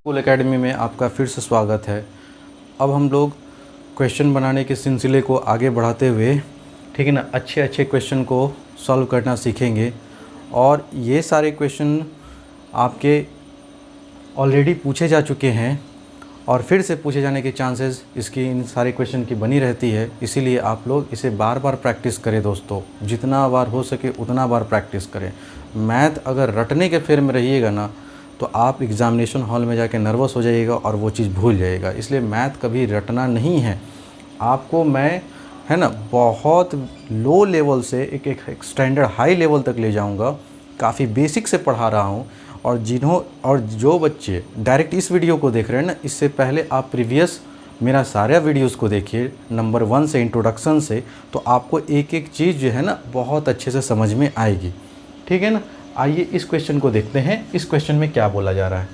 School academy में आपका फिर से स्वागत है। अब हम लोग क्वेश्चन बनाने के सिलसिले को आगे बढ़ाते हुए, ठीक है ना, अच्छे क्वेश्चन को सॉल्व करना सीखेंगे। और ये सारे क्वेश्चन आपके ऑलरेडी पूछे जा चुके हैं और फिर से पूछे जाने के चांसेस इसकी इन सारे क्वेश्चन की बनी रहती है। इसीलिए आप लोग इसे बार बार प्रैक्टिस करें दोस्तों, जितना बार हो सके उतना बार प्रैक्टिस करें। मैथ अगर रटने के फेर में रहिएगा ना तो आप एग्ज़ामिनेशन हॉल में जाके नर्वस हो जाइएगा और वो चीज़ भूल जाइएगा। इसलिए मैथ कभी रटना नहीं है। आपको मैं, है ना, बहुत लो लेवल से एक स्टैंडर्ड हाई लेवल तक ले जाऊंगा। काफ़ी बेसिक से पढ़ा रहा हूं। और जो बच्चे डायरेक्ट इस वीडियो को देख रहे हैं ना, इससे पहले आप प्रीवियस मेरा सारे वीडियोस को देखिए नंबर 1 से, इंट्रोडक्शन से, तो आपको एक एक चीज़ जो है ना बहुत अच्छे से समझ में आएगी। ठीक है ना। आइए इस क्वेश्चन को देखते हैं। इस क्वेश्चन में क्या बोला जा रहा है।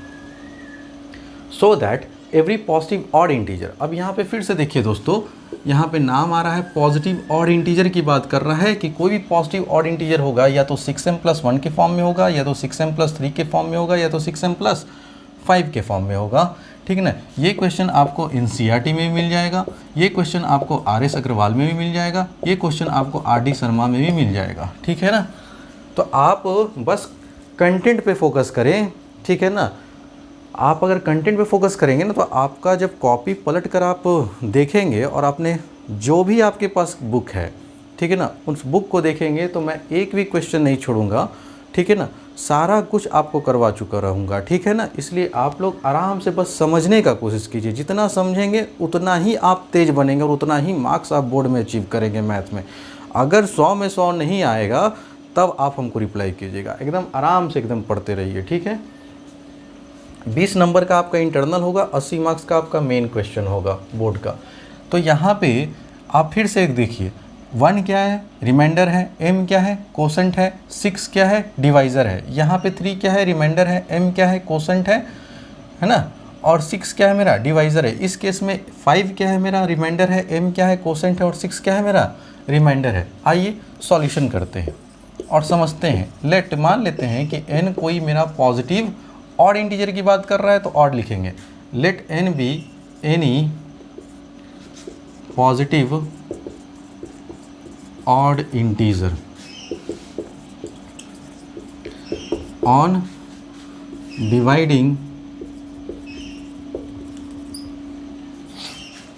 So that every positive odd integer. अब यहाँ पे फिर से देखिए दोस्तों, यहाँ पे नाम आ रहा है पॉजिटिव ऑड इंटीजर की बात कर रहा है कि कोई भी पॉजिटिव ऑड इंटीजर होगा या तो 6m+1 के फॉर्म में होगा, या तो 6m+3 के फॉर्म में होगा, या तो 6m+5 के फॉर्म में होगा। ठीक है ना। ये क्वेश्चन आपको NCERT में भी मिल जाएगा, ये क्वेश्चन आपको RS अग्रवाल में भी मिल जाएगा, ये क्वेश्चन आपको RD शर्मा में भी मिल जाएगा। ठीक है ना। तो आप बस कंटेंट पे फोकस करें। ठीक है ना। आप अगर कंटेंट पे फोकस करेंगे ना तो आपका जब कॉपी पलट कर आप देखेंगे और आपने जो भी आपके पास बुक है, ठीक है ना, उस बुक को देखेंगे तो मैं एक भी क्वेश्चन नहीं छोड़ूंगा। ठीक है ना। सारा कुछ आपको करवा चुका रहूँगा। ठीक है ना। इसलिए आप लोग आराम से बस समझने का कोशिश कीजिए। जितना समझेंगे उतना ही आप तेज़ बनेंगे और उतना ही मार्क्स आप बोर्ड में अचीव करेंगे मैथ में। अगर 100 में 100 नहीं आएगा तब आप हमको रिप्लाई कीजिएगा। एकदम आराम से एकदम पढ़ते रहिए। ठीक है। 20 नंबर का आपका इंटरनल होगा, 80 मार्क्स का आपका मेन क्वेश्चन होगा बोर्ड का। तो यहाँ पे आप फिर से एक देखिए, 1 क्या है, रिमाइंडर है, m क्या है, कोसेंट है, 6 क्या है, डिवाइज़र है, यहाँ पे 3 क्या है, रिमाइंडर है, m क्या है, कोसेंट है ना, और 6 क्या है मेरा, डिवाइज़र है। इस केस में 5 क्या है मेरा, रिमाइंडर है, m क्या है, कोसेंट है, और 6 क्या है मेरा, रिमाइंडर है। आइए सॉल्यूशन करते हैं और समझते हैं। मान लेते हैं कि n कोई मेरा पॉजिटिव ऑड इंटीजर की बात कर रहा है तो ऑड लिखेंगे। Let n be any positive odd integer on dividing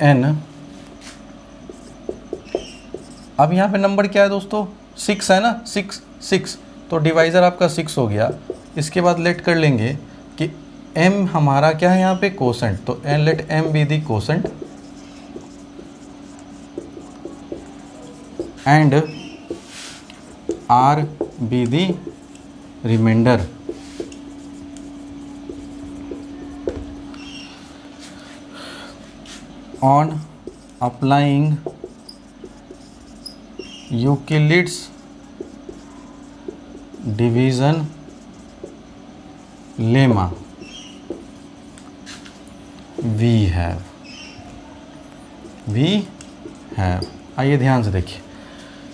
n। अब यहाँ पे नंबर क्या है दोस्तों, 6 है ना, 6 तो डिवाइज़र आपका 6 हो गया। इसके बाद लेट कर लेंगे कि m हमारा क्या है यहाँ पे, कोसेंट, तो let m be the quotient and r be the remainder. On applying Euclid's division lemma we have. आइए ध्यान से देखिए,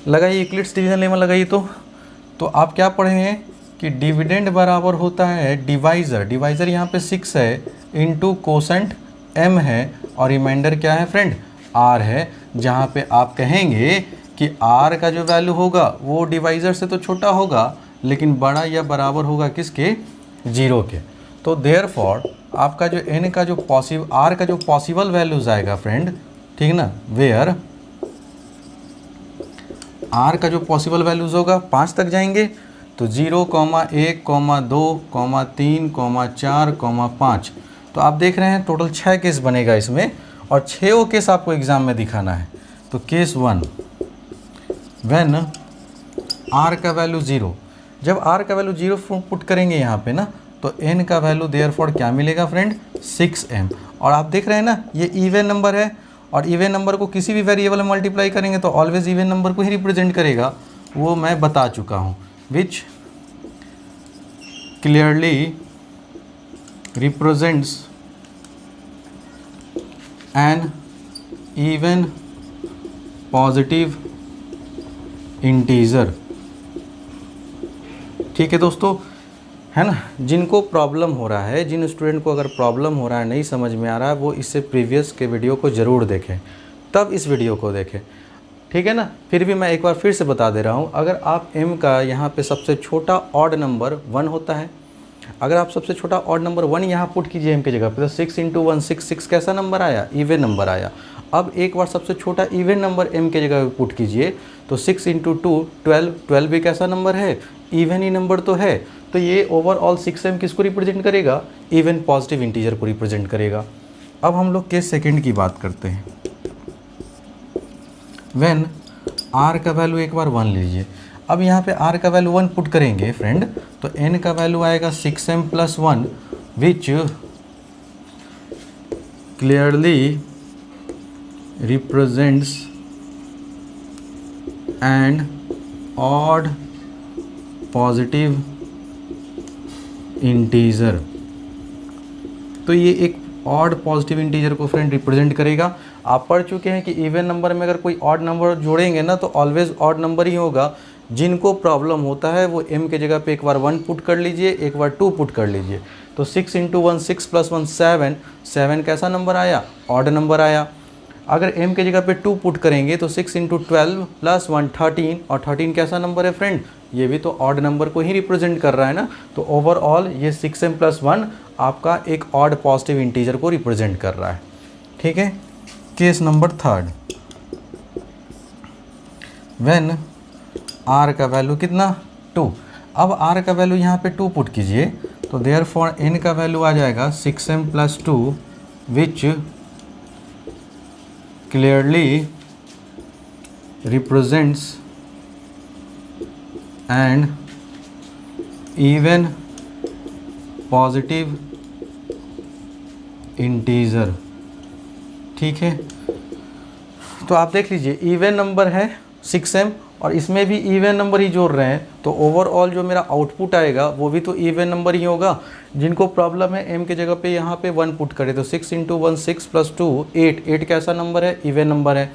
लगाइए यूक्लिड्स डिवीज़न लेमा लगाइए। तो आप क्या पढ़े हैं कि डिविडेंड बराबर होता है डिवाइज़र यहाँ पे 6 है इंटू कोसेंट m है और रिमाइंडर क्या है फ्रेंड, r है। जहाँ पे आप कहेंगे कि r का जो वैल्यू होगा वो डिवाइज़र से तो छोटा होगा लेकिन बड़ा या बराबर होगा किसके, 0 के। तो देयरफॉर आपका जो n का जो r का जो पॉसिबल वैल्यूज आएगा फ्रेंड, ठीक ना, वेयर r का जो पॉसिबल वैल्यूज होगा 5 तक जाएंगे तो 0, 1, 2, 3, 4, 5। तो आप देख रहे हैं टोटल 6 केस बनेगा इसमें और 6 केस आपको एग्जाम में दिखाना है। तो केस 1 व्हेन r का वैल्यू 0, जब r का वैल्यू 0 पुट करेंगे यहाँ पे ना तो n का वैल्यू देयरफॉर क्या मिलेगा फ्रेंड, 6m। और आप देख रहे हैं ना ये इवन नंबर है और इवन नंबर को किसी भी वेरिएबल में मल्टीप्लाई करेंगे तो ऑलवेज इवन नंबर को ही रिप्रेजेंट करेगा, वो मैं बता चुका हूँ। विच clearly represents an even positive integer. ठीक है दोस्तों, है ना। जिनको प्रॉब्लम हो रहा है, जिन स्टूडेंट को अगर प्रॉब्लम हो रहा है, नहीं समझ में आ रहा है, वो इससे प्रीवियस के वीडियो को ज़रूर देखें, तब इस वीडियो को देखें, ठीक है ना। फिर भी मैं एक बार फिर से बता दे रहा हूँ, अगर आप m का यहाँ पे सबसे छोटा ऑड नंबर 1 होता है, अगर आप सबसे छोटा ऑड नंबर 1 यहाँ पुट कीजिए m की जगह पे, तो 6 × 1 6, 6 कैसा नंबर आया, इवन नंबर आया। अब एक बार सबसे छोटा इवन नंबर m की जगह पे पुट कीजिए, तो 6 × 2 12, 12 भी कैसा नंबर है, इवन ही नंबर तो है। तो ये ओवरऑल 6m किसको रिप्रेजेंट करेगा, इवन पॉजिटिव इंटीजर को रिप्रेजेंट करेगा। अब हम लोग केस सेकंड की बात करते हैं। व्हेन r का वैल्यू एक बार 1 लीजिए। अब यहाँ पे r का वैल्यू 1 पुट करेंगे फ्रेंड, तो n का वैल्यू आएगा 6m + 1 which clearly represents an odd positive integer. तो ये एक ऑड पॉजिटिव इंटीजर को फ्रेंड रिप्रेजेंट करेगा। आप पढ़ चुके हैं कि इवन नंबर में अगर कोई ऑड नंबर जोड़ेंगे ना, तो ऑलवेज ऑड नंबर ही होगा। जिनको प्रॉब्लम होता है वो m के जगह पे एक बार 1 पुट कर लीजिए, एक बार 2 पुट कर लीजिए। तो 6 × 1 6 + 1 7, 7 कैसा नंबर आया, ऑड नंबर आया। अगर m के जगह पे 2 पुट करेंगे तो 6 × 12 + 1 13, और 13 कैसा नंबर है फ्रेंड, ये भी तो ऑड नंबर को ही रिप्रेजेंट कर रहा है ना। तो ओवरऑल ये 6m + 1 आपका एक ऑड पॉजिटिव इंटीजर को रिप्रेजेंट कर रहा है, ठीक है। Case number third, when r का वैल्यू कितना, 2। अब r का वैल्यू यहाँ पे 2 पुट कीजिए, तो देयरफॉर n का वैल्यू आ जाएगा 6m + 2 which clearly represents an even positive integer, ठीक है। तो आप देख लीजिए इवन नंबर है 6m, और इसमें भी इवन नंबर ही जोड़ रहे हैं, तो ओवरऑल जो मेरा आउटपुट आएगा वो भी तो इवन नंबर ही होगा। जिनको प्रॉब्लम है m के जगह पे यहाँ पे 1 पुट करें, तो 6 × 1 6 + 2 8, 8 कैसा नंबर है, इवन नंबर है।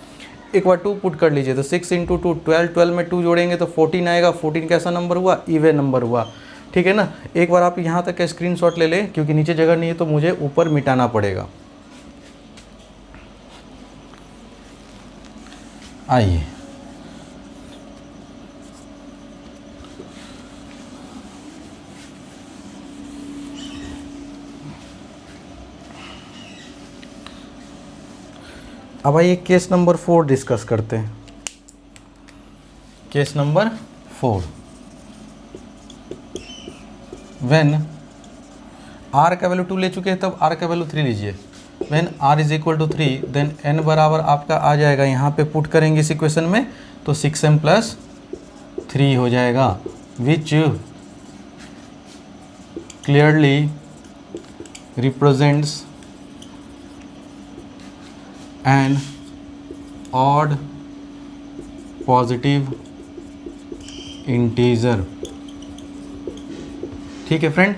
एक बार 2 पुट कर लीजिए, तो 6 × 2 12, 12 में 2 जोड़ेंगे तो 14 आएगा, 14 कैसा नंबर हुआ, इवन नंबर हुआ, ठीक है ना। एक बार आप यहाँ तक का स्क्रीनशॉट ले लें, क्योंकि नीचे जगह नहीं है तो मुझे ऊपर मिटाना पड़ेगा। आइए, अब आइए केस नंबर 4 डिस्कस करते हैं। केस नंबर 4, व्हेन r का वैल्यू 2 ले चुके हैं, तब r का वैल्यू 3 लीजिए। व्हेन r = 3, देन n बराबर आपका आ जाएगा, यहाँ पे पुट करेंगे इस इक्वेशन में, तो 6m + 3 हो जाएगा, विच clearly represents an odd positive integer, ठीक है फ्रेंड,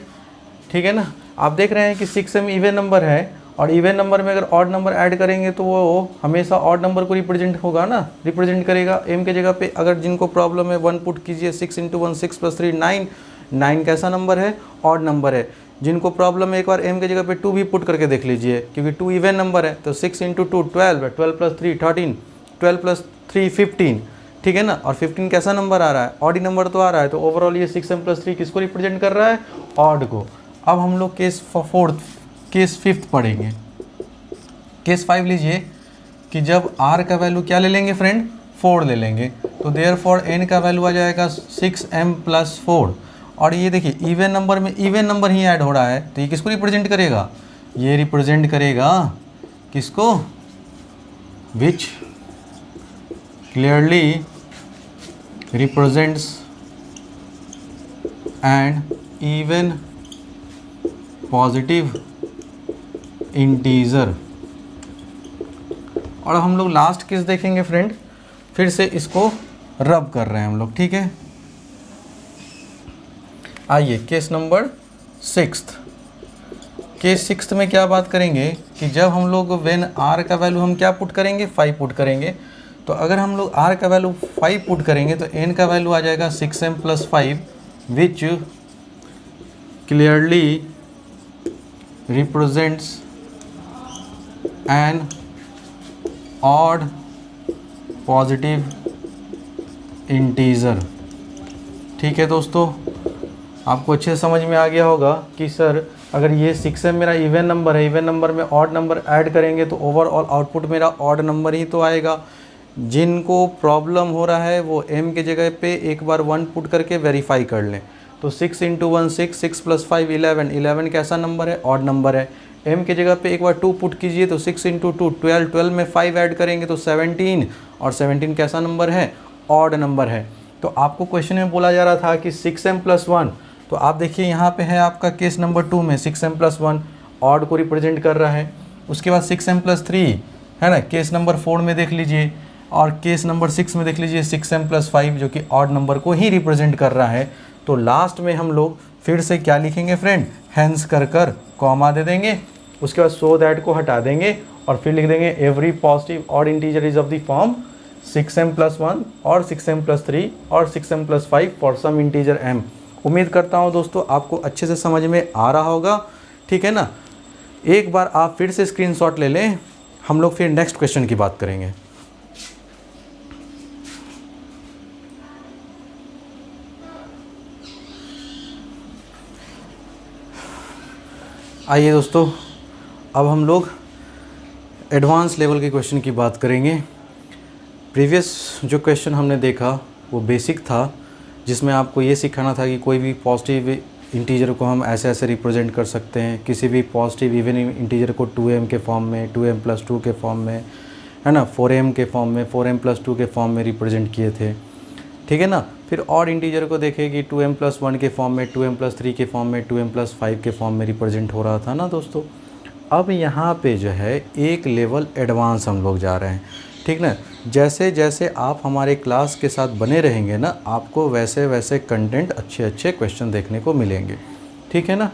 ठीक है ना। आप देख रहे हैं कि 6m इवन नंबर है, और इवन नंबर में अगर ऑड नंबर ऐड करेंगे तो वो हमेशा ऑड नंबर को रिप्रेजेंट होगा ना, रिप्रेजेंट करेगा। m के जगह पे अगर जिनको प्रॉब्लम है 1 पुट कीजिए, 6 × 1 6 + 3 9, 9 कैसा नंबर है, ऑड नंबर है। जिनको प्रॉब्लम है एक बार m के जगह पे 2 भी पुट करके देख लीजिए, क्योंकि 2 इवन नंबर है। तो 6 × 2 12, 12 + 3 13, 12 + 3 15, ठीक है ना। और 15 कैसा नंबर आ रहा है, ऑड नंबर तो आ रहा है। तो ओवरऑल ये 6m + 3 किसको रिप्रेजेंट कर रहा है, ऑड को। अब हम लोग केस फिफ्थ पढ़ेंगे। केस 5 लीजिए कि जब r का वैल्यू क्या ले लेंगे फ्रेंड, 4 ले लेंगे, तो देयरफॉर n का वैल्यू आ जाएगा 6m + 4। और ये देखिए इवन नंबर में इवन नंबर ही ऐड हो रहा है, तो ये किसको रिप्रेजेंट करेगा, ये रिप्रेजेंट करेगा किसको, विच clearly represents an even positive integer. और हम लोग लास्ट केस देखेंगे फ्रेंड, फिर से इसको रब कर रहे हैं हम लोग, ठीक है। आइए केस नंबर 6। केस 6 में क्या बात करेंगे कि जब हम लोग व्हेन r का वैल्यू हम क्या पुट करेंगे, 5 पुट करेंगे। तो अगर हम लोग r का वैल्यू 5 पुट करेंगे तो n का वैल्यू आ जाएगा 6m + 5 which clearly represents an odd positive integer। ठीक है दोस्तों, आपको अच्छे से समझ में आ गया होगा कि सर अगर ये 6m मेरा इवन नंबर है, इवन नंबर में ऑड नंबर ऐड करेंगे तो ओवरऑल आउटपुट मेरा ऑड नंबर ही तो आएगा। जिनको प्रॉब्लम हो रहा है वो m के जगह पे एक बार 1 पुट करके वेरीफाई कर लें। तो 6 × 1 6, 6 + 5 11, 11 कैसा नंबर है? ऑड नंबर है। m के जगह पे एक बार 2 पुट कीजिए तो 6 × 2 12, 12 में 5 ऐड करेंगे तो 17, और 17 कैसा नंबर है? ऑड नंबर है। तो आपको क्वेश्चन में बोला जा रहा था कि 6m + 1, तो आप देखिए यहाँ पे है आपका केस नंबर 2 में 6m + 1 ऑड को रिप्रेजेंट कर रहा है। उसके बाद 6m + 3 है ना, केस नंबर 4 में देख लीजिए, और केस नंबर 6 में देख लीजिए 6m + 5 जो कि ऑड नंबर को ही रिप्रेजेंट कर रहा है। तो लास्ट में हम लोग फिर से क्या लिखेंगे फ्रेंड? हेंस कर कॉमा दे देंगे, उसके बाद सो दैट को हटा देंगे और फिर लिख देंगे every positive odd integer is of the form 6m + 1 और 6m + 3 और 6m + 5 for some integer m। उम्मीद करता हूँ दोस्तों आपको अच्छे से समझ में आ रहा होगा, ठीक है ना। एक बार आप फिर से स्क्रीनशॉट ले लें, हम लोग फिर नेक्स्ट क्वेश्चन की बात करेंगे। आइए दोस्तों, अब हम लोग एडवांस लेवल के क्वेश्चन की बात करेंगे। प्रीवियस जो क्वेश्चन हमने देखा वो बेसिक था, जिसमें आपको ये सिखाना था कि कोई भी पॉजिटिव इंटीजर को हम ऐसे ऐसे रिप्रेजेंट कर सकते हैं, किसी भी पॉजिटिव इवन इंटीजर को 2m के फॉर्म में, 2m + 2 के फॉर्म में, है ना, 4m के फॉर्म में, 4m + 2 के फॉर्म में रिप्रेजेंट किए थे, ठीक है ना। फिर ऑड इंटीजर को देखें कि 2m + 1 के फॉर्म में, 2m + 3 के फॉर्म में, 2m + 5 के फॉर्म में रिप्रेजेंट हो रहा था ना दोस्तों। अब यहाँ पे जो है एक लेवल एडवांस हम लोग जा रहे हैं, ठीक ना। जैसे जैसे आप हमारे क्लास के साथ बने रहेंगे ना, आपको वैसे वैसे कंटेंट अच्छे अच्छे क्वेश्चन देखने को मिलेंगे, ठीक है ना।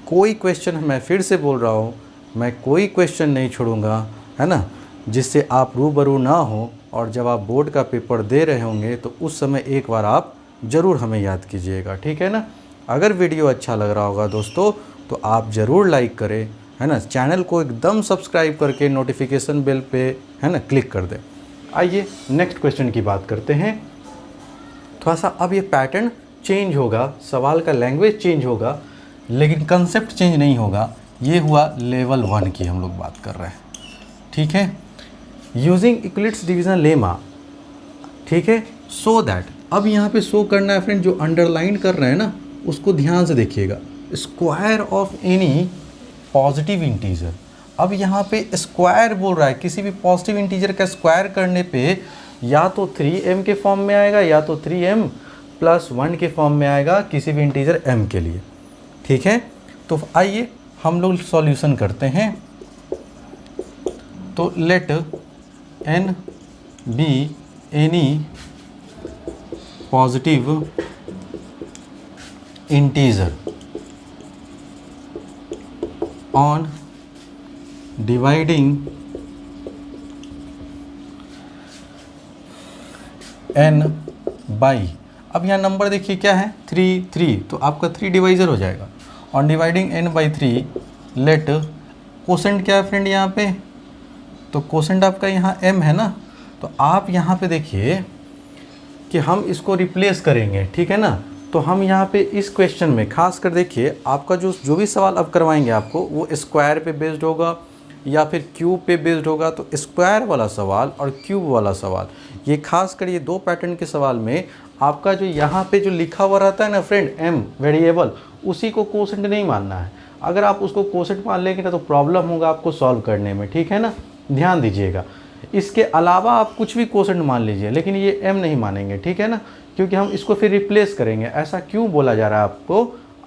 कोई क्वेश्चन, मैं फिर से बोल रहा हूँ, मैं कोई क्वेश्चन नहीं छोड़ूंगा, है ना, जिससे आप रूबरू ना हो, और जब आप बोर्ड का पेपर दे रहे होंगे तो उस समय एक बार आप ज़रूर हमें याद कीजिएगा, ठीक है ना। अगर वीडियो अच्छा लग रहा होगा दोस्तों तो आप ज़रूर लाइक करें, है ना, चैनल को एकदम सब्सक्राइब करके नोटिफिकेशन बेल पे, है ना, क्लिक कर दें। आइए नेक्स्ट क्वेश्चन की बात करते हैं। थोड़ा सा अब ये पैटर्न चेंज होगा, सवाल का लैंग्वेज चेंज होगा, लेकिन कंसेप्ट चेंज नहीं होगा। ये हुआ लेवल 1 की हम लोग बात कर रहे हैं, ठीक है। यूजिंग यूक्लिड्स डिवीजन लेमा, ठीक है। सो दैट, अब यहाँ पे शो करना है फ्रेंड, जो अंडरलाइन कर रहे हैं ना उसको ध्यान से देखिएगा। Square of any positive integer, अब यहाँ पे स्क्वायर बोल रहा है, किसी भी पॉजिटिव इंटीजर का स्क्वायर करने पे या तो 3m के फॉर्म में आएगा या तो 3m + 1 के फॉर्म में आएगा किसी भी इंटीजर m के लिए, ठीक है। तो आइए हम लोग सॉल्यूशन करते हैं। तो let n be any positive integer on dividing n by, अब यहाँ नंबर देखिए क्या है, 3, तो आपका 3 डिवाइजर हो जाएगा। On dividing n/3 late quotient क्या है फ्रेंड यहाँ पे, तो कोसेंट आपका यहाँ m है ना। तो आप यहाँ पे देखिए कि हम इसको रिप्लेस करेंगे, ठीक है ना। तो हम यहाँ पे इस क्वेश्चन में खास कर देखिए, आपका जो भी सवाल अब करवाएंगे आपको वो स्क्वायर पे बेस्ड होगा या फिर क्यूब पे बेस्ड होगा। तो स्क्वायर वाला सवाल और क्यूब वाला सवाल, ये खास कर ये 2 पैटर्न के सवाल में आपका जो यहाँ पे जो लिखा हुआ रहता है ना फ्रेंड m वेरिएबल, उसी को कोसेंट नहीं मानना है। अगर आप उसको कोसेंट मान लेंगे ना तो प्रॉब्लम होगा आपको सॉल्व करने में, ठीक है ना, ध्यान दीजिएगा। इसके अलावा आप कुछ भी कोसेंट मान लीजिए, लेकिन ये m नहीं मानेंगे, ठीक है ना, क्योंकि हम इसको फिर रिप्लेस करेंगे। ऐसा क्यों बोला जा रहा है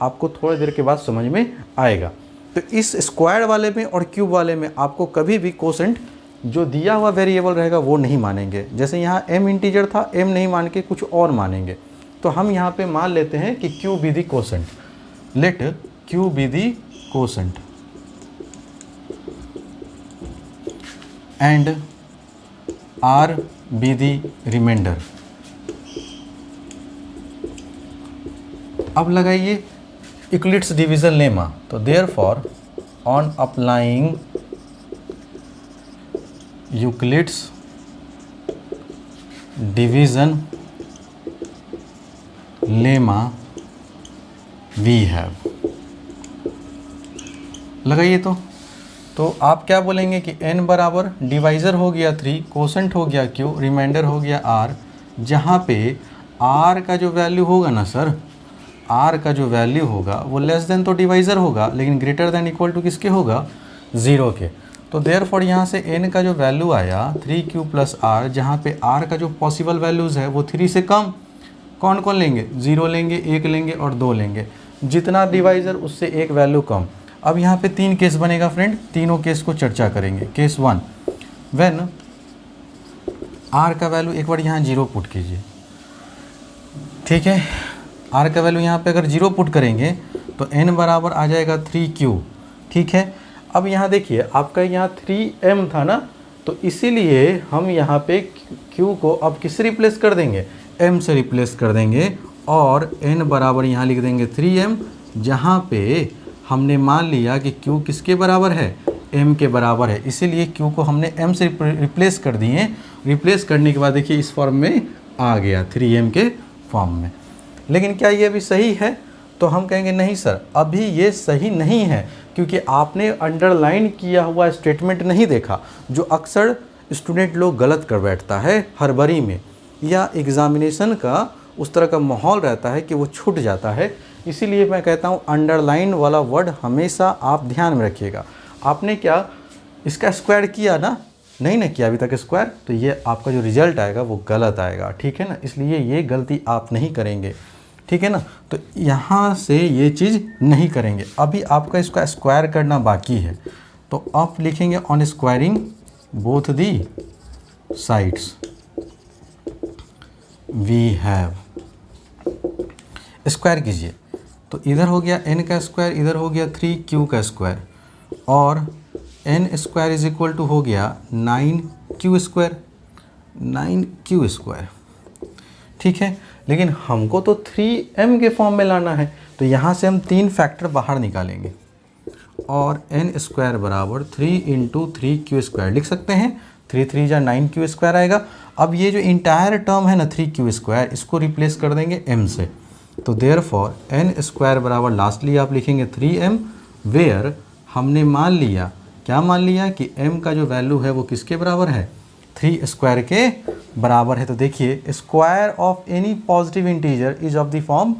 आपको थोड़ी देर के बाद समझ में आएगा। तो इस स्क्वायर वाले में और क्यूब वाले में आपको कभी भी कोसेंट जो दिया हुआ वेरिएबल रहेगा वो नहीं मानेंगे। जैसे यहाँ m इंटीजर था, m नहीं मान के कुछ और मानेंगे। तो हम यहाँ पे मान लेते हैं कि q be the quotient, let q be the quotient and r be the remainder. अब लगाइए यूक्लिड्स डिवीजन लेमा, तो therefore on applying Euclid's division lemma we have, लगाइए। तो आप क्या बोलेंगे कि n बराबर डिवाइज़र हो गया 3, कोसेंट हो गया q, रिमाइंडर हो गया r, जहाँ पे r का जो वैल्यू होगा ना सर, r का जो वैल्यू होगा वो लेस देन तो डिवाइज़र होगा, लेकिन ग्रेटर देन इक्वल टू किसके होगा, 0 के। तो देयरफॉर यहाँ से n का जो वैल्यू आया 3q प्लस r, जहाँ पे r का जो पॉसिबल वैल्यूज़ है वो 3 से कम, कौन कौन लेंगे, 0 लेंगे, 1 लेंगे और 2 लेंगे, जितना डिवाइज़र उससे एक वैल्यू कम। अब यहाँ पे 3 केस बनेगा फ्रेंड, तीनों केस को चर्चा करेंगे। केस 1, व्हेन r का वैल्यू, एक बार यहाँ 0 पुट कीजिए, ठीक है। r का वैल्यू यहाँ पे अगर 0 पुट करेंगे तो n बराबर आ जाएगा 3q, ठीक है। अब यहाँ देखिए आपका यहाँ 3m था ना, तो इसीलिए हम यहाँ पे q को अब किससे रिप्लेस कर देंगे, m से रिप्लेस कर देंगे, और n बराबर यहाँ लिख देंगे 3m, जहाँ पे हमने मान लिया कि q किसके बराबर है, m के बराबर है, इसीलिए q को हमने m से रिप्लेस कर दिए। रिप्लेस करने के बाद देखिए इस फॉर्म में आ गया 3m के फॉर्म में। लेकिन क्या ये अभी सही है, तो हम कहेंगे नहीं सर, अभी ये सही नहीं है, क्योंकि आपने अंडरलाइन किया हुआ स्टेटमेंट नहीं देखा, जो अक्सर स्टूडेंट लोग गलत कर बैठता है हड़बड़ी में, या एग्ज़ामिनेशन का उस तरह का माहौल रहता है कि वो छूट जाता है। इसीलिए मैं कहता हूँ अंडरलाइन वाला वर्ड हमेशा आप ध्यान में रखिएगा। आपने क्या इसका स्क्वायर किया ना, नहीं ना किया अभी तक स्क्वायर, तो ये आपका जो रिजल्ट आएगा वो गलत आएगा, ठीक है ना। इसलिए ये गलती आप नहीं करेंगे, ठीक है ना। तो यहाँ से ये चीज़ नहीं करेंगे। अभी आपका इसका स्क्वायर करना बाकी है, तो आप लिखेंगे on squaring both the sides we have, square कीजिए। तो इधर हो गया n का स्क्वायर, इधर हो गया 3q का स्क्वायर, और n square is equal to हो गया 9q स्क्वायर, 9q स्क्वायर, ठीक है। लेकिन हमको तो 3m के फॉर्म में लाना है, तो यहाँ से हम 3 फैक्टर बाहर निकालेंगे, और n स्क्वायर बराबर 3 इंटू 3q स्क्वायर लिख सकते हैं। 3 3 जा 9q स्क्वायर आएगा। अब ये जो इंटायर टर्म है ना 3q स्क्वायर, इसको रिप्लेस कर देंगे m से, तो देयरफॉर n स्क्वायर बराबर लास्टली आप लिखेंगे 3m, वेयर हमने मान लिया, क्या मान लिया कि m का जो वैल्यू है वो किसके बराबर है, 3 स्क्वायर के बराबर है। तो देखिए square of any positive integer is of the form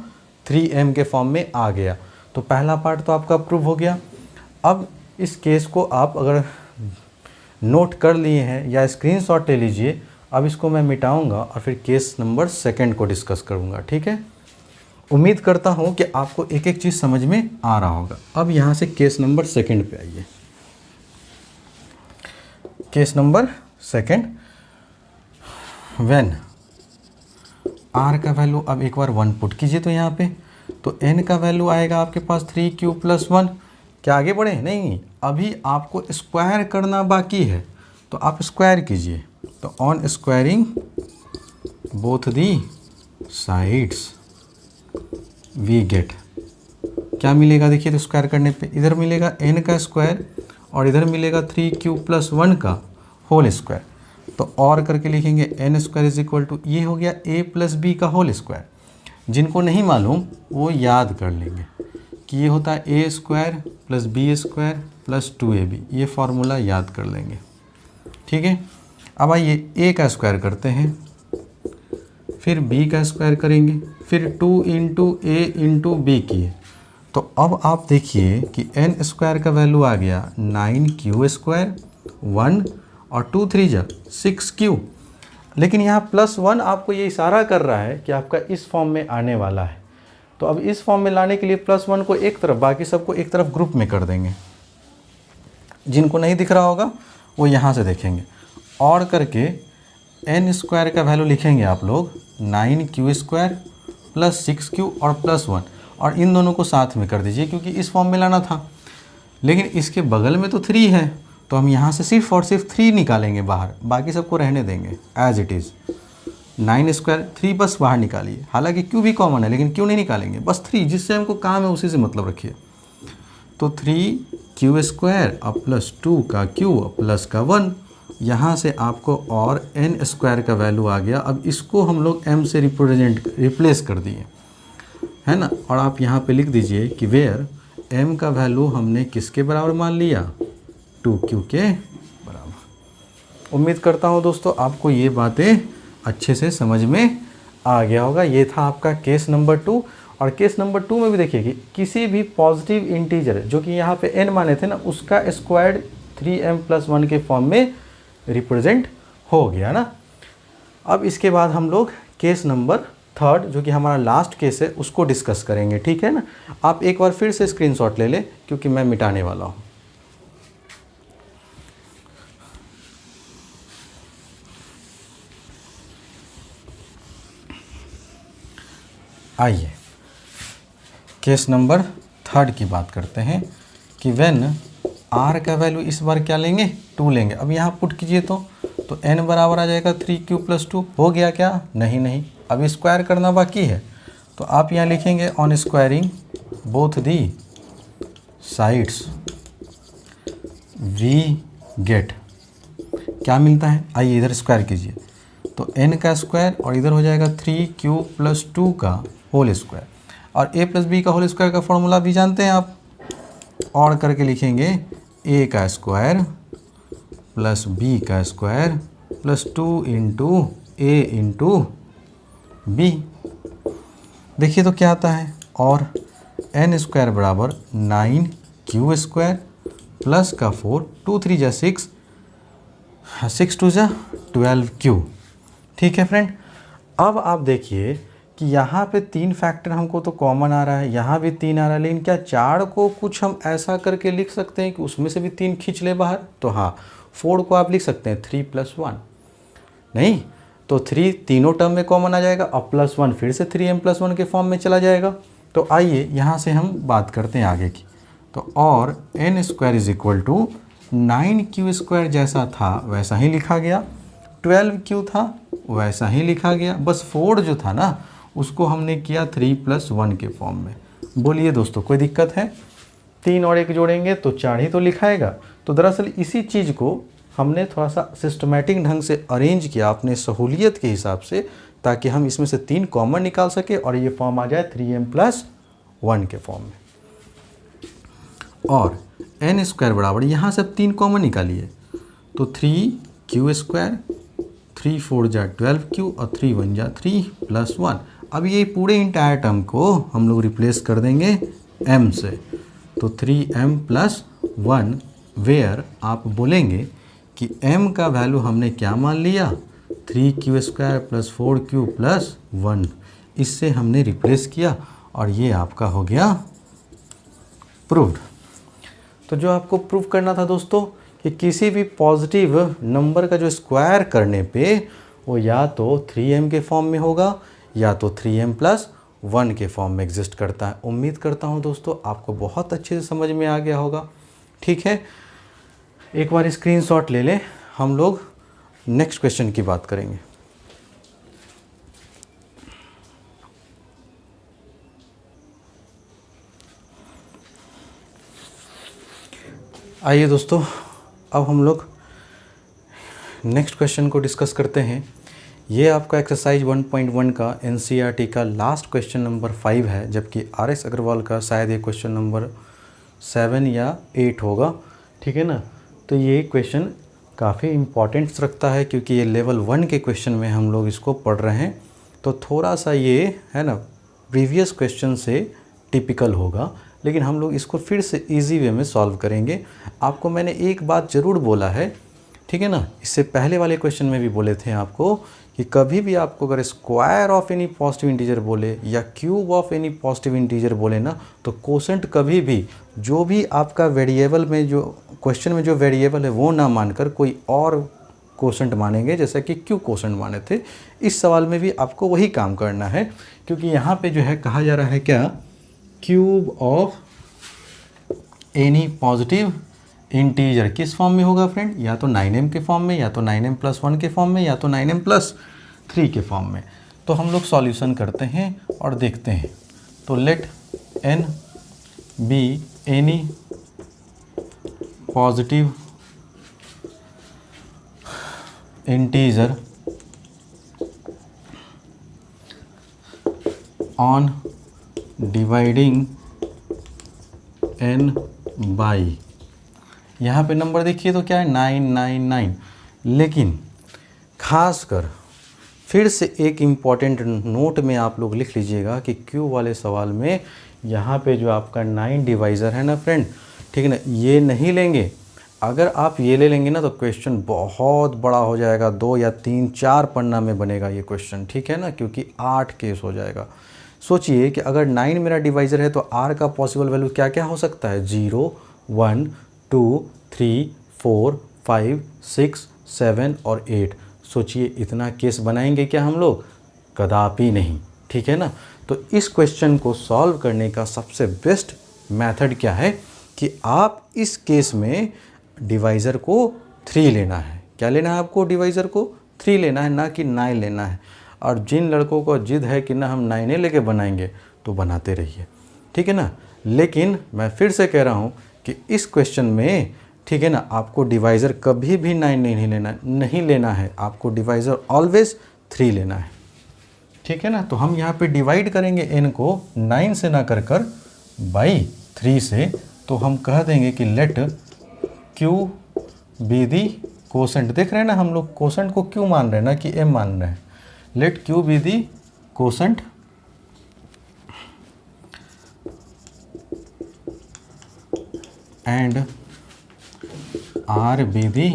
3m के फॉर्म में आ गया। तो पहला पार्ट तो आपका प्रूव हो गया। अब इस केस को आप अगर नोट कर लिए हैं या स्क्रीनशॉट ले लीजिए। अब इसको मैं मिटाऊंगा और फिर केस नंबर 2 को डिस्कस करूंगा, ठीक है। उम्मीद करता हूं कि आपको एक एक चीज़ समझ में आ रहा होगा। अब यहाँ से केस नंबर 2 पे आइए। केस नंबर 2, व्हेन r का वैल्यू, अब एक बार 1 पुट कीजिए तो यहाँ पे, तो n का वैल्यू आएगा आपके पास 3q + 1। क्या आगे बढ़े? नहीं, अभी आपको स्क्वायर करना बाकी है, तो आप स्क्वायर कीजिए। तो on squaring both the sides we get, क्या मिलेगा देखिए, तो स्क्वायर करने पे इधर मिलेगा n का स्क्वायर और इधर मिलेगा 3q + 1 का होल स्क्वायर। तो और करके लिखेंगे n square is equal to, ये हो गया a + b का होल स्क्वायर। जिनको नहीं मालूम वो याद कर लेंगे कि ये होता है a square + b square + 2ab, ये फार्मूला याद कर लेंगे, ठीक है। अब आइए a का स्क्वायर करते हैं, फिर b का स्क्वायर करेंगे, फिर 2 × a × b किए। तो अब आप देखिए कि n स्क्वायर का वैल्यू आ गया 9q स्क्वायर 1 और 2 3 जा 6q। लेकिन यहाँ +1 आपको ये इशारा कर रहा है कि आपका इस फॉर्म में आने वाला है। तो अब इस फॉर्म में लाने के लिए +1 को एक तरफ, बाकी सबको एक तरफ ग्रुप में कर देंगे। जिनको नहीं दिख रहा होगा वो यहाँ से देखेंगे, और करके n स्क्वायर का वैल्यू लिखेंगे आप लोग 9q स्क्वायर + 6q और +1, और इन दोनों को साथ में कर दीजिए क्योंकि इस फॉर्म में लाना था। लेकिन इसके बगल में तो 3 है, तो हम यहाँ से सिर्फ और सिर्फ 3 निकालेंगे बाहर, बाकी सबको रहने देंगे एज इट इज़। 9 स्क्वायर, 3 बस बाहर निकालिए, हालांकि क्यू भी कॉमन है लेकिन क्यू नहीं निकालेंगे, बस 3 जिससे हमको काम है उसी से मतलब रखिए। तो 3 स्क्वायर अब प्लस 2 का क्यू प्लस का 1, यहाँ से आपको और n स्क्वायर का वैल्यू आ गया। अब इसको हम लोग m से रिप्लेस कर दिए, है ना। और आप यहाँ पे लिख दीजिए कि वेयर m का वैल्यू हमने किसके बराबर मान लिया, 2q के बराबर। उम्मीद करता हूँ दोस्तों आपको ये बातें अच्छे से समझ में आ गया होगा। ये था आपका केस नंबर 2। और केस नंबर 2 में भी देखिए कि किसी भी पॉजिटिव इंटीजर जो कि यहाँ पे n माने थे ना, उसका स्क्वायर्ड 3m+1 के फॉर्म में रिप्रेजेंट हो गया ना। अब इसके बाद हम लोग केस नंबर 3 जो कि हमारा लास्ट केस है उसको डिस्कस करेंगे, ठीक है ना। आप एक बार फिर से स्क्रीनशॉट ले लें क्योंकि मैं मिटाने वाला हूँ। आइए केस नंबर 3 की बात करते हैं कि व्हेन r का वैल्यू इस बार क्या लेंगे, 2 लेंगे। अब यहाँ पुट कीजिए तो n बराबर आ जाएगा 3q + 2। हो गया क्या, नहीं, अभी स्क्वायर करना बाकी है। तो आप यहाँ लिखेंगे on squaring both the sides we get, क्या मिलता है, आइए इधर स्क्वायर कीजिए। तो n का स्क्वायर और इधर हो जाएगा 3q + 2 का होल स्क्वायर। और a + b का होल स्क्वायर का फॉर्मूला भी जानते हैं आप, और करके लिखेंगे a का स्क्वायर प्लस b का स्क्वायर प्लस 2 × a × b। देखिए तो क्या आता है, और n स्क्वायर बराबर 9q स्क्वायर प्लस का 4, 2 3 जा 6, 6 2 जा 12q। ठीक है फ्रेंड। अब आप देखिए कि यहाँ पे 3 फैक्टर हमको तो कॉमन आ रहा है, यहाँ भी 3 आ रहा है, लेकिन क्या 4 को कुछ हम ऐसा करके लिख सकते हैं कि उसमें से भी 3 खींच ले बाहर। तो हाँ, 4 को आप लिख सकते हैं 3 + 1, नहीं तो 3 तीनों टर्म में कॉमन आ जाएगा और +1 फिर से 3m+1 के फॉर्म में चला जाएगा। तो आइए यहाँ से हम बात करते हैं आगे की। तो और n स्क्वायर = 9q स्क्वायर जैसा था वैसा ही लिखा गया, 12q था वैसा ही लिखा गया, बस 4 जो था ना उसको हमने किया 3 + 1 के फॉर्म में। बोलिए दोस्तों कोई दिक्कत है, 3 और 1 जोड़ेंगे तो 4 ही तो लिखाएगा। तो दरअसल इसी चीज़ को हमने थोड़ा सा सिस्टमेटिक ढंग से अरेंज किया अपने सहूलियत के हिसाब से, ताकि हम इसमें से 3 कॉमन निकाल सके और ये फॉर्म आ जाए 3m+1 के फॉर्म में। और n स्क्वायर बराबर यहाँ से अब 3 कॉमन निकालिए, तो 3q स्क्वायर, 3 4 जा 12q और 3 1 जा 3 + 1। अब ये पूरे इंटायर टर्म को हम लोग रिप्लेस कर देंगे m से, तो 3m+1 वेयर आप बोलेंगे कि m का वैल्यू हमने क्या मान लिया, 3q square plus 4q plus 1, इससे हमने रिप्लेस किया और ये आपका हो गया प्रूव्ड। तो जो आपको प्रूव करना था दोस्तों कि किसी भी पॉजिटिव नंबर का जो स्क्वायर करने पे वो या तो 3m के फॉर्म में होगा या तो 3m+1 के फॉर्म में एग्जिस्ट करता है। उम्मीद करता हूँ दोस्तों आपको बहुत अच्छे से समझ में आ गया होगा। ठीक है, एक बार स्क्रीनशॉट ले लें, हम लोग नेक्स्ट क्वेश्चन की बात करेंगे। आइए दोस्तों अब हम लोग नेक्स्ट क्वेश्चन को डिस्कस करते हैं। ये आपका एक्सरसाइज 1.1 का NCERT का लास्ट क्वेश्चन नंबर 5 है, जबकि RS अग्रवाल का शायद ये क्वेश्चन नंबर 7 या 8 होगा। ठीक है ना। तो ये क्वेश्चन काफ़ी इम्पोर्टेंस रखता है क्योंकि ये लेवल 1 के क्वेश्चन में हम लोग इसको पढ़ रहे हैं, तो थोड़ा सा ये है ना प्रीवियस क्वेश्चन से टिपिकल होगा, लेकिन हम लोग इसको फिर से इजी वे में सॉल्व करेंगे। आपको मैंने एक बात ज़रूर बोला है, ठीक है ना, इससे पहले वाले क्वेश्चन में भी बोले थे आपको कि कभी भी आपको अगर square of any positive integer बोले या cube of any positive integer बोले ना, तो कोसेंट कभी भी जो भी आपका वेरिएबल में जो क्वेश्चन में जो वेरिएबल है वो ना मानकर कोई और कोसेंट मानेंगे, जैसा कि क्यू कोसेंट माने थे। इस सवाल में भी आपको वही काम करना है, क्योंकि यहाँ पे जो है कहा जा रहा है क्या, cube of any positive integer किस फॉर्म में होगा फ्रेंड, या तो 9m के फॉर्म में, या तो 9m+1 के फॉर्म में, या तो 9m+ 3 के फॉर्म में। तो हम लोग सॉल्यूशन करते हैं और देखते हैं। तो let n be any positive integer on dividing n by, यहाँ पे नंबर देखिए तो क्या है 999। लेकिन खासकर फिर से एक इम्पॉर्टेंट नोट में आप लोग लिख लीजिएगा कि क्यू वाले सवाल में यहाँ पे जो आपका 9 डिवाइज़र है ना फ्रेंड, ठीक है ना, ये नहीं लेंगे। अगर आप ये ले लेंगे ना तो क्वेश्चन बहुत बड़ा हो जाएगा, 2 या 3 4 पन्ना में बनेगा ये क्वेश्चन, ठीक है ना, क्योंकि 8 केस हो जाएगा। सोचिए कि अगर 9 मेरा डिवाइज़र है तो r का पॉसिबल वैल्यू क्या क्या हो सकता है, 0 1 2 3 4 5 6 7 और 8। सोचिए इतना केस बनाएंगे क्या हम लोग, कदापि नहीं, ठीक है ना। तो इस क्वेश्चन को सॉल्व करने का सबसे बेस्ट मेथड क्या है कि आप इस केस में डिवाइज़र को 3 लेना है। क्या लेना है आपको, डिवाइज़र को 3 लेना है, ना कि 9 लेना है। और जिन लड़कों को जिद है कि ना हम 9 लेके बनाएंगे तो बनाते रहिए, ठीक है ना। लेकिन मैं फिर से कह रहा हूँ कि इस क्वेश्चन में, ठीक है ना, आपको डिवाइज़र कभी भी 9 नहीं लेना है, आपको डिवाइज़र ऑलवेज 3 लेना है, ठीक है ना। तो हम यहाँ पे डिवाइड करेंगे n को 9 से ना कर बाई 3 से। तो हम कह देंगे कि let q be the quotient. देख रहे हैं ना, हम लोग कोसेंट को q मान रहे हैं ना कि m मान रहे हैं। Let q be the quotient and r be the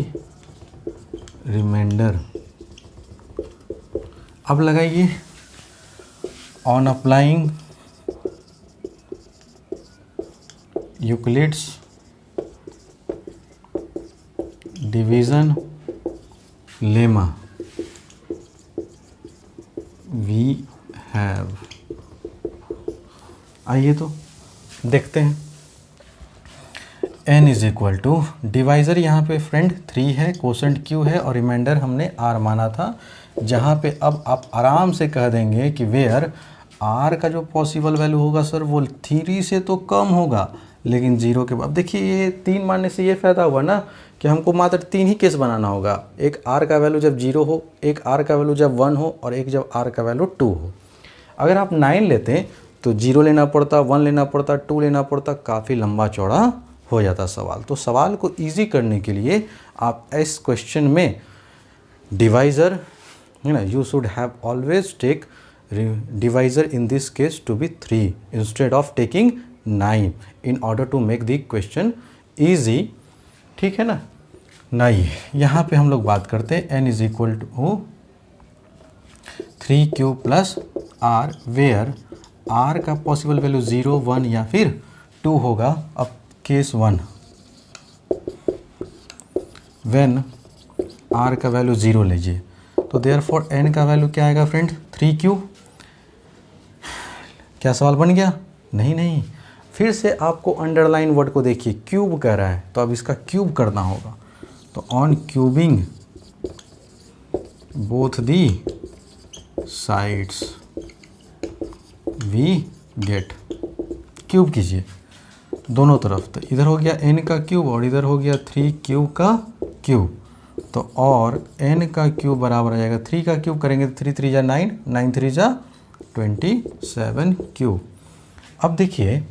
remainder. अब लगाइए, on applying Euclid's division lemma we have. आइए तो देखते हैं। n is equal to divisor यहाँ पे फ्रेंड 3 है, कोसेंट q है और रिमाइंडर हमने r माना था। जहाँ पे अब आप आराम से कह देंगे कि वेयर r का जो पॉसिबल वैल्यू होगा सर वो 3 से तो कम होगा, लेकिन 0 के बाद। देखिए ये 3 मानने से ये फ़ायदा हुआ ना कि हमको मात्र 3 ही केस बनाना होगा। एक r का वैल्यू जब 0 हो, एक r का वैल्यू जब 1 हो और एक जब r का वैल्यू 2 हो। अगर आप 9 लेते तो 0 लेना पड़ता, 1 लेना पड़ता, 2 लेना पड़ता, काफ़ी लंबा चौड़ा हो जाता सवाल। तो सवाल को ईजी करने के लिए आप इस क्वेश्चन में डिवाइज़र, है ना, you should have always take divisor in this case to be 3 instead of taking 9 in order to make the question easy, ठीक है ना। नहीं, यहाँ पे हम लोग बात करते हैं n is equal to 3q plus r, where r का पॉसिबल वैल्यू 0 1 या फिर 2 होगा। अब केस 1 व्हेन r का वैल्यू 0 लीजिए, तो देयरफॉर n का वैल्यू क्या आएगा फ्रेंड, 3q। क्या सवाल बन गया, नहीं। फिर से आपको अंडरलाइन वर्ड को देखिए, क्यूब कह रहा है तो अब इसका क्यूब करना होगा। तो on cubing both the sides we get, cube कीजिए दोनों तरफ। तो इधर हो गया n का क्यूब और इधर हो गया 3q का क्यूब। तो और n का क्यूब बराबर आ जाएगा 3 का क्यूब करेंगे तो 3 3 जा 9, 9 3 जा 27 क्यूब। अब देखिए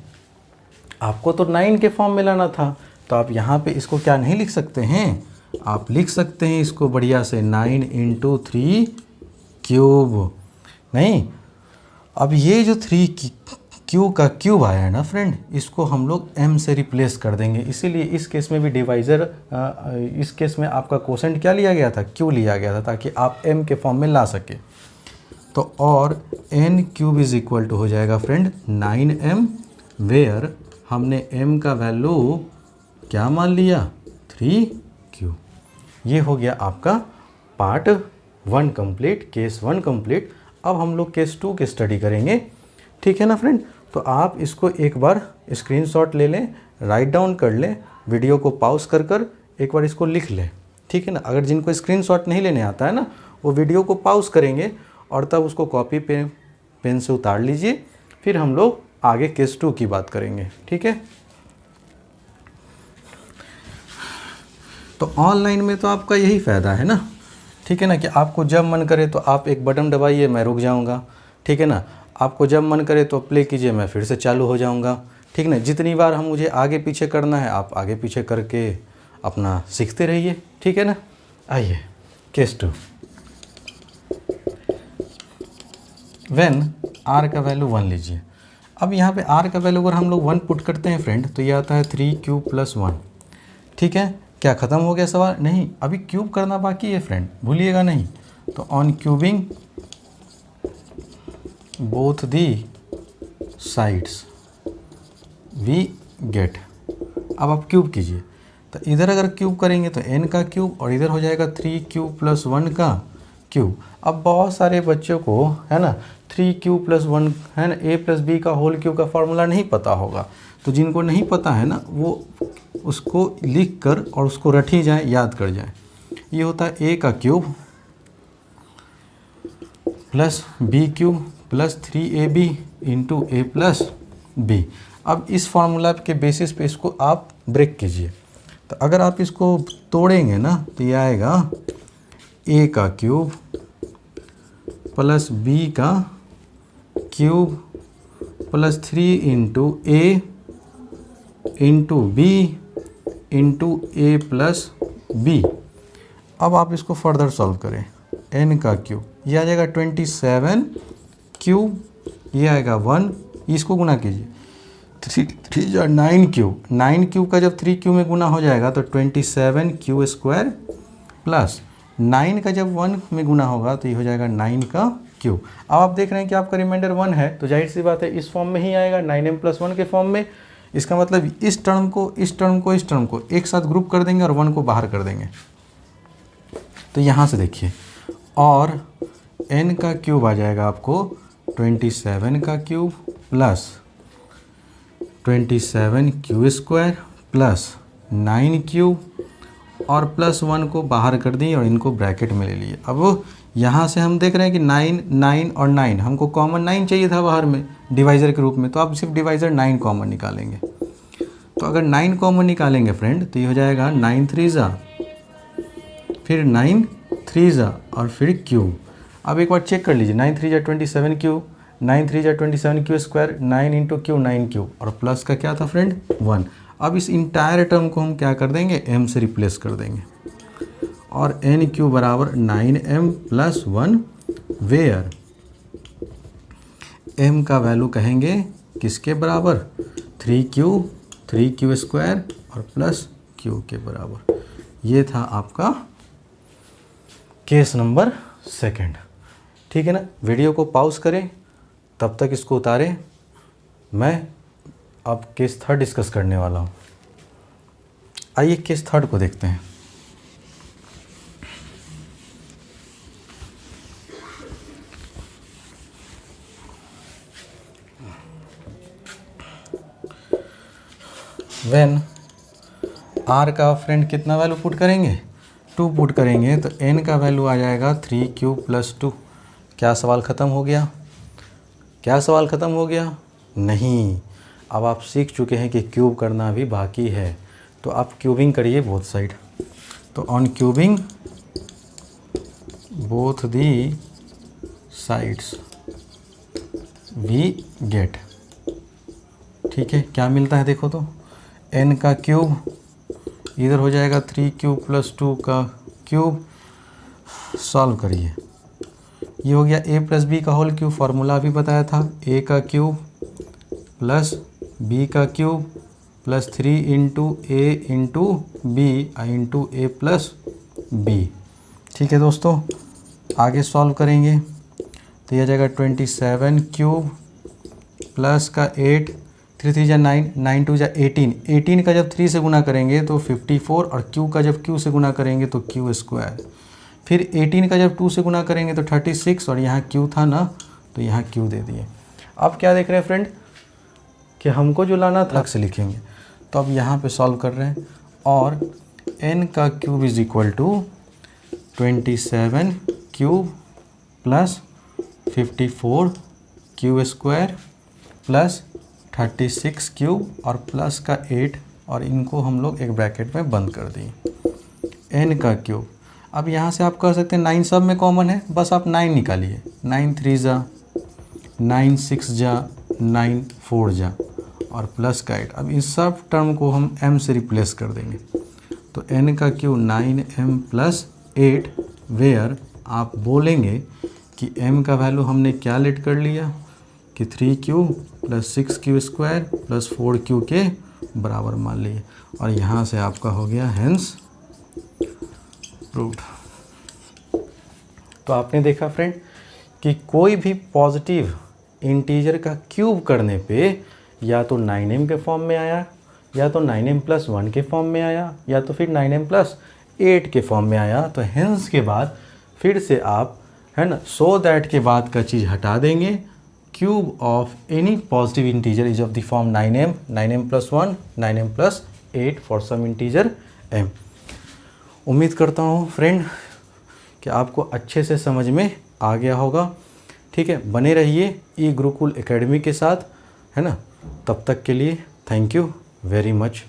आपको तो 9 के फॉर्म में लाना था, तो आप यहाँ पे इसको क्या नहीं लिख सकते हैं, आप लिख सकते हैं इसको बढ़िया से 9 इंटू 3 क्यूब। नहीं, अब ये जो 3 क्यू का क्यूब आया है ना फ्रेंड, इसको हम लोग m से रिप्लेस कर देंगे। इसीलिए इस केस में भी डिवाइज़र, इस केस में आपका कोसेंट क्या लिया गया था, q लिया गया था, ताकि आप m के फॉर्म में ला सके। तो और n cube is equal to हो जाएगा फ्रेंड 9m, वेयर हमने m का वैल्यू क्या मान लिया, 3q। ये हो गया आपका पार्ट 1 कंप्लीट, केस 1 कंप्लीट। अब हम लोग केस 2 की स्टडी करेंगे, ठीक है ना फ्रेंड। तो आप इसको एक बार स्क्रीनशॉट ले लें, राइट डाउन कर लें, वीडियो को पॉज कर एक बार इसको लिख लें, ठीक है ना। अगर जिनको स्क्रीनशॉट नहीं लेने आता है ना, वो वीडियो को पॉज करेंगे और तब उसको कॉपी पेन से उतार लीजिए, फिर हम लोग आगे केस 2 की बात करेंगे। ठीक है, तो ऑनलाइन में तो आपका यही फ़ायदा है ना, ठीक है ना, कि आपको जब मन करे तो आप एक बटन दबाइए, मैं रुक जाऊंगा, ठीक है ना, आपको जब मन करे तो प्ले कीजिए, मैं फिर से चालू हो जाऊंगा, ठीक ना। जितनी बार हम मुझे आगे पीछे करना है आप आगे पीछे करके अपना सीखते रहिए, ठीक है ना। आइए केस 2, व्हेन आर का वैल्यू 1 लीजिए। अब यहाँ पे आर का वैल्यू अगर हम लोग 1 पुट करते हैं फ्रेंड तो ये आता है 3 क्यूब प्लस 1, ठीक है। क्या ख़त्म हो गया सवाल? नहीं, अभी क्यूब करना बाकी है फ्रेंड, भूलिएगा नहीं। तो on cubing both the sides we get. अब आप क्यूब कीजिए, तो इधर अगर क्यूब करेंगे तो n का क्यूब और इधर हो जाएगा 3 क्यूब प्लस 1 का क्यूब। अब बहुत सारे बच्चों को है ना 3 क्यूब प्लस 1 है ना a प्लस बी का होल क्यूब का फॉर्मूला नहीं पता होगा, तो जिनको नहीं पता है ना वो उसको लिख कर और उसको रट ही जाए, याद कर जाए। ये होता है a का cube plus b cube plus 3ab into a plus b. अब इस फार्मूला के बेसिस पे इसको आप ब्रेक कीजिए, तो अगर आप इसको तोड़ेंगे ना तो ये आएगा a का क्यूब प्लस b का cube plus 3 into A into B into a plus b. अब आप इसको फर्दर सॉल्व करें, n का क्यूब ये आ जाएगा 27 क्यूब, ये आएगा 1, इसको गुना कीजिए 3 या 9 क्यूब, 9 क्यूब का जब 3 क्यूब में गुना हो जाएगा तो 27 क्यू स्क्वायर प्लस 9 का जब 1 में गुना होगा तो ये हो जाएगा 9 का क्यूब। अब आप देख रहे हैं कि आपका रिमाइंडर 1 है, तो जाहिर सी बात है इस फॉर्म में ही आएगा 9m प्लस 1 के फॉर्म में। इसका मतलब इस टर्म को एक साथ ग्रुप कर देंगे और 1 को बाहर कर देंगे। तो यहाँ से देखिए, और n का क्यूब आ जाएगा आपको 27 का cube plus 27 Q square plus 9 cube और प्लस 1 को बाहर कर दिए और इनको ब्रैकेट में ले लिए। अब यहाँ से हम देख रहे हैं कि 9 और 9 हमको कॉमन 9 चाहिए था बाहर में डिवाइज़र के रूप में, तो आप सिर्फ डिवाइज़र 9 कॉमन निकालेंगे। तो अगर 9 कॉमन निकालेंगे फ्रेंड तो ये हो जाएगा 9 3 ज़ा, फिर 9 3 ज़ा और फिर क्यूब। अब एक बार चेक कर लीजिए, 9 3 ज़ा 27 क्यूब, 9 3 ज़ा 27 Q square, 9 into Q 9 Q और प्लस का क्या था फ्रेंड 1। अब इस इंटायर टर्म को हम क्या कर देंगे, m से रिप्लेस कर देंगे और n क्यू बराबर 9m प्लस 1 वेयर m का वैल्यू कहेंगे किसके बराबर 3 क्यू स्क्वायर और प्लस q के बराबर। ये था आपका केस नंबर 2, ठीक है ना। वीडियो को पॉज करें, तब तक इसको उतारें, मैं अब केस 3 डिस्कस करने वाला हूँ। आइए केस 3 को देखते हैं। व्हेन आर का फ्रेंड कितना वैल्यू पुट करेंगे, 2 पुट करेंगे तो n का वैल्यू आ जाएगा 3 क्यूब प्लस 2। क्या सवाल ख़त्म हो गया? क्या सवाल ख़त्म हो गया? नहीं, अब आप सीख चुके हैं कि क्यूब करना भी बाकी है, तो आप क्यूबिंग करिए बोथ साइड। तो on cubing both the sides we get, ठीक है। क्या मिलता है देखो तो, n का क्यूब इधर हो जाएगा 3 क्यूब प्लस 2 का क्यूब, सॉल्व करिए। ये हो गया a प्लस बी का होल क्यूब, फार्मूला भी बताया था, a का क्यूब प्लस b का cube plus 3 into A into B into a plus B. ठीक है दोस्तों, आगे सॉल्व करेंगे तो यह जाएगा 27 क्यूब प्लस का 8, 3 3 जा 9, 9 2 जा 18, 18 का जब 3 से गुना करेंगे तो 54 और q का जब q से गुना करेंगे तो q स्क्वायर, फिर 18 का जब 2 से गुना करेंगे तो 36 और यहाँ q था ना तो यहाँ q दे दिए। अब क्या देख रहे हैं फ्रेंड कि हमको जो लाना था से लिखेंगे, तो अब यहाँ पे सॉल्व कर रहे हैं और n का cube is equal to 27 cube plus 54 q square plus 36 cube और प्लस का 8 और इनको हम लोग एक ब्रैकेट में बंद कर दिए n का क्यूब। अब यहाँ से आप कर सकते हैं 9 सब में कॉमन है, बस आप 9 निकालिए। 9 3 जा 9 6 जा 9 4 जा और प्लस का 8। अब इस सब टर्म को हम m से रिप्लेस कर देंगे तो n का क्यूब 9m प्लस 8 वेयर आप बोलेंगे कि m का वैल्यू हमने क्या लेट कर लिया कि 3q plus 6q square plus 4q के बराबर मान लिए और यहाँ से आपका हो गया हेंस प्रूव्ड। तो आपने देखा फ्रेंड कि कोई भी पॉजिटिव इंटीजर का क्यूब करने पे या तो 9m के फॉर्म में आया या तो 9m प्लस 1 के फॉर्म में आया या तो फिर 9m प्लस 8 के फॉर्म में आया। तो हेंस के बाद फिर से आप है ना सो दैट के बाद का चीज़ हटा देंगे। Cube of any positive integer is of the form 9m 9m plus 1 9m plus 8 for some integer m। उम्मीद करता हूँ फ्रेंड कि आपको अच्छे से समझ में आ गया होगा। ठीक है, बने रहिए ई गुरुकुल एकेडमी के साथ, है ना। तब तक के लिए थैंक यू वेरी मच।